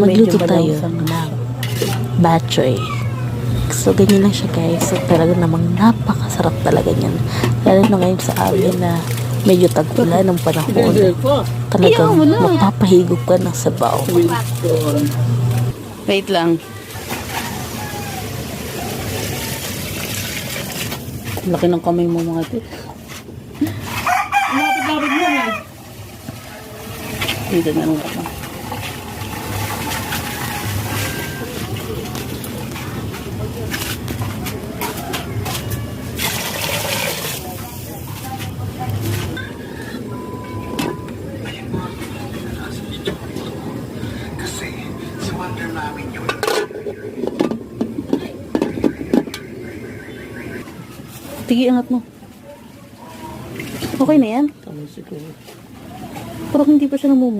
magluto tayo ng batchoy. So, ganyan lang siya guys. So, talaga namang napakasarap talaga niyan. Lalo na ngayon sa amin na medyo tag-ulan ng panahon. Talagang mapapahigop ka ng sabaw. Wait lang. Laki ng kamay mo mga ito. Lapit-lapit mo eh. Dito na lang ako. Tige, angat mo. Okay na yan? Siguro. Parang hindi pa siya namumuo.